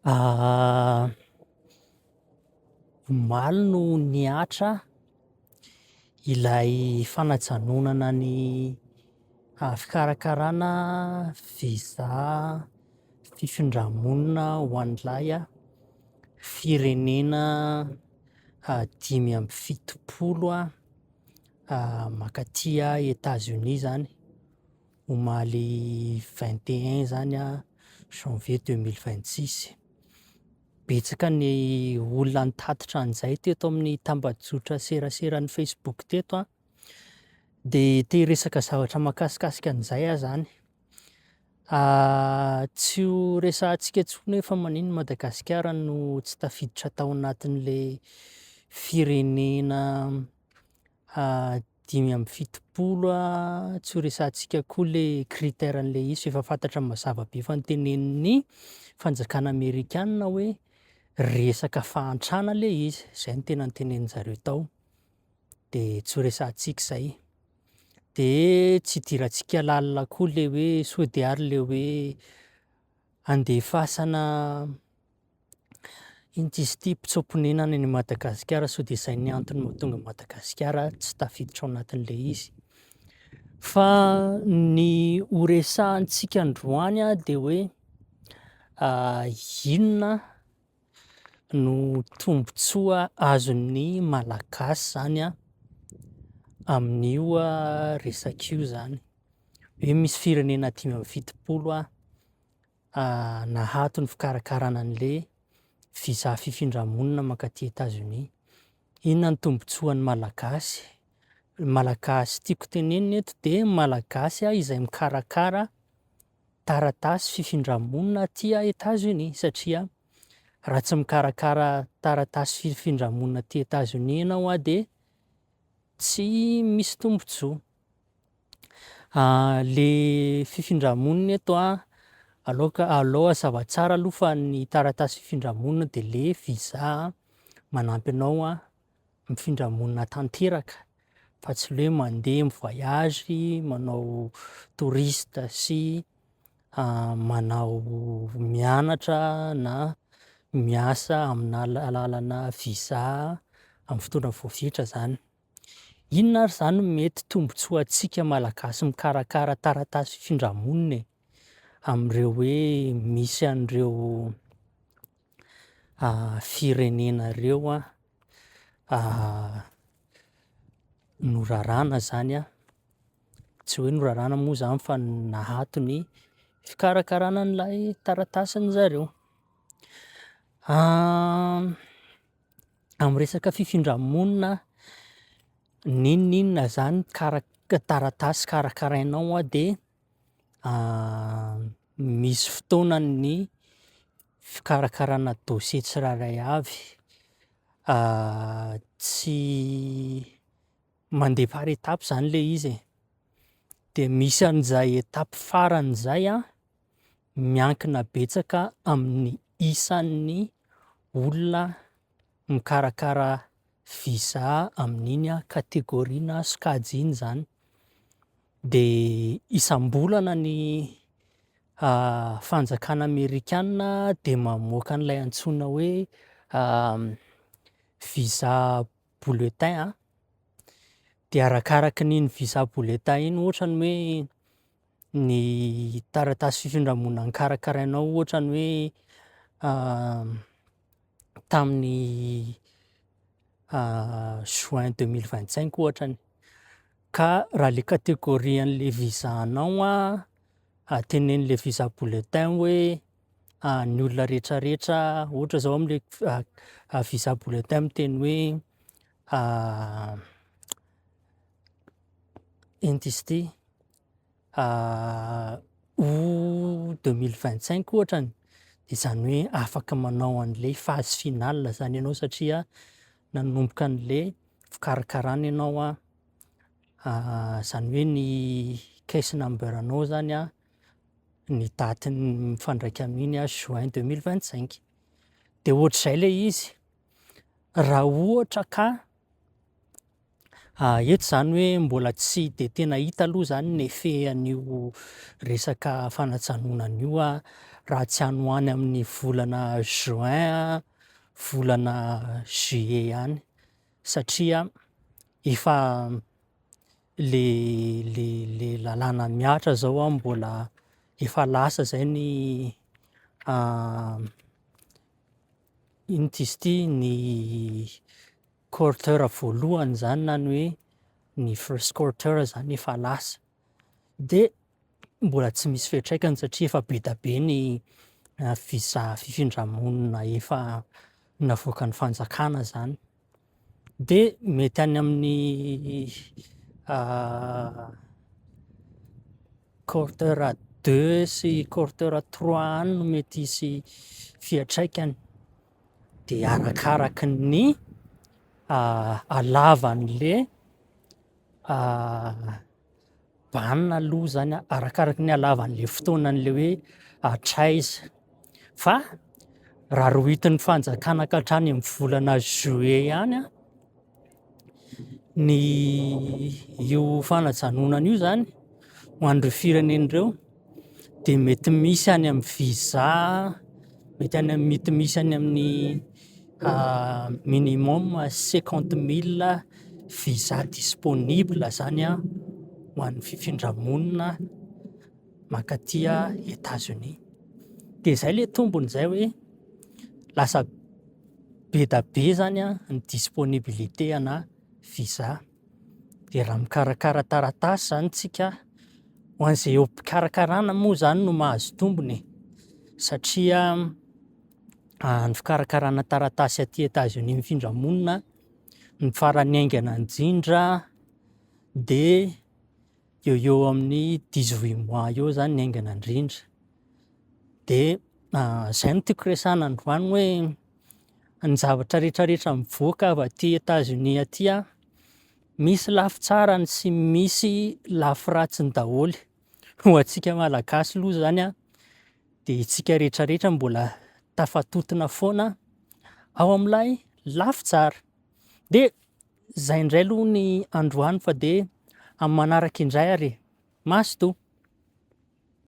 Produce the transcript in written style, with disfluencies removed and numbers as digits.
Omaly no niatra ilay fanajanonana ny fikarakarana visa fifindrammonina ho an'ilay firenena 570 makaty États-Unis zany, omaly 21 zany janvier 2026. Betsaka ny olona nitatitra an'izay teto amin'ny tambajotra seraseran'ny Facebook teto dia te hiresaka zavatra mahakasikasika an'izay zany. Tsy ho resahantsika intsony hoe fa maninona Madagasikara no tsy tafiditra tao anatin'ilay firenena 570, tsy ho resahantsika koa ilay critère-n'ilay izy, efa fantatra mazava be fa notenenin'ny fanjakana Amerikanina hoe resaka fahantrana ilay izy, izay no tena notenenin-jareo tao, dia tsy ho resahantsika izay. Dia tsy hidirantsika lalina koa ilay hoe sao dia ary ilay hoe andefasana izy ity mpitsaom-ponenana any Madagasikara sao dia izay ny antony mahatonga Madagasikara tsy tafiditra ao anatin'ilay izy. Fa ny ho resahantsika androany dia hoe inona no tombontsoa azon'ny malagasy zany amin'io resak'io zany, hoe misy firenena 570 nahato ny fikarakarana an'ilay visa fifindrammonina makaty États-Unis. Inona ny tombontsoan'ny malagasy? Malagasy tiako tenenina eto dia malagasy izay mikarakara taratasy fifindrammonina aty États-Unis, satria raha tsy mikarakara taratasy fifindrammonina aty États-Unis ianao dia tsy misy tombontsoa. Le fifindrammonina eto aleo hazava tsara aloha fa ny taratasy fifindrammonina dia le visa manampy anao mifindrammonina tanteraka, fa tsy ilay hoe mandeha mi-voyage, manao touriste sy manao mianatra na miasa amina alalana visa amin'ny fotoana voafetra zany. Inona ary zany no mety tombontsoa antsika malagasy mikarakara taratasy fifindrammonina amin'ireo hoe misy an'ireo firenena ireo norarana zany, tsy hoe norarana moa zany fa nahato ny fikarakarana an'ilay taratasin'izareo. Amin'ny resaka fifindrammonina, n'inona zany taratasy karakarainao dia misy fotoanany fikarakarana dosie tsirairay avy, tsy mandeha par étape zany ilay izy, dia misy an'izay etapy faran'izay miankina betsaka amin'ny isan'ny olona mikarakara visa amin'iny kategôria na sokajy iny zany. Dia isam-bolana ny fanjakana Amerikanina dia mamoaka an'ilay antsoina hoe visa bulletin, dia arakaraka n'iny visa bulletin iny, ohatra ny hoe ny taratasy fifindrammonina nikarakarainao ohatra ny hoe tamin'ny juin 2025 ohatrany, ka raha ilay kategôria an'ilay visa anao tenenin'ilay visa bulletin hoe ny olona rehetrarehetra, ohatra zao amin'ilay visa bulletin miteny hoe ento izy ity août 2025 ohatrany, dia izany hoe afaka manao an'ilay phase finale zany ianao satria nanomboka an'ilay fikarakarana ianao izany hoe ny case number anao zany ny daty mifandraika amin'iny juin 2025. Dia ohatr'izay ilay izy, raha ohatra ka Eto zany hoe mbola tsy de tena hita aloha zany ny effet an'io resaka fanatsanonana io raha tsy hany ho any amin'ny volana juin, volana juillet ihany satria efa le lalàna miatra zao mbola efa lasa zay ny ino ty izy ty, ny quarter voalohany zany na ny hoe ny first quarter zany efa lasa. De mbola tsy misy fiantraikany satria efa be da be ny fifindra-monina efa navoaka ny fanjakana zany. De mety any amin'ny quarter 2 sy quarter 3 any no mety hisy fiantraikany. De arakaraky ny halavan'le banina aloha zany arakaraky ny halavan'le fotoanan'le hoe traiza. Fa raha rohitin'ny fanjakana ka hatrany volana juillet ihany ny io fanajanonana io zany ho an'ireo firenen'ireo de mety misy any amin'ny visa, mety misy any amin'ny minimum 50 000 visa disponible zany ho an'ny fifindra-monina mankaty États-Unis. De zay le tombony zay hoe lasa be da be zany ny disponibilité ana visa. De raha mikarakara taratasy zany tsika ho an'izay eo am-pikarakarana moa zany no mahazo tombony satria ny fikarakarana taratasy aty États-Unis mifindra monina ny farany aingana indrindra de eo amin'ny 18 mois eo zany ny aingana indrindra. De zay no tiako resahana androany hoe ny zavatra rehetrarehetra mivoaka avy aty États-Unis aty misy lafy tsarany sy misy lafy ratsiny daholo. Ho antsika malagasy aloha zany de itsika rehetrarehetra mbola tafatotona foana ao amin'ilay lafy tsara. De zay indray aloha ny androany fa de amin'ny manaraka indray ary maso to.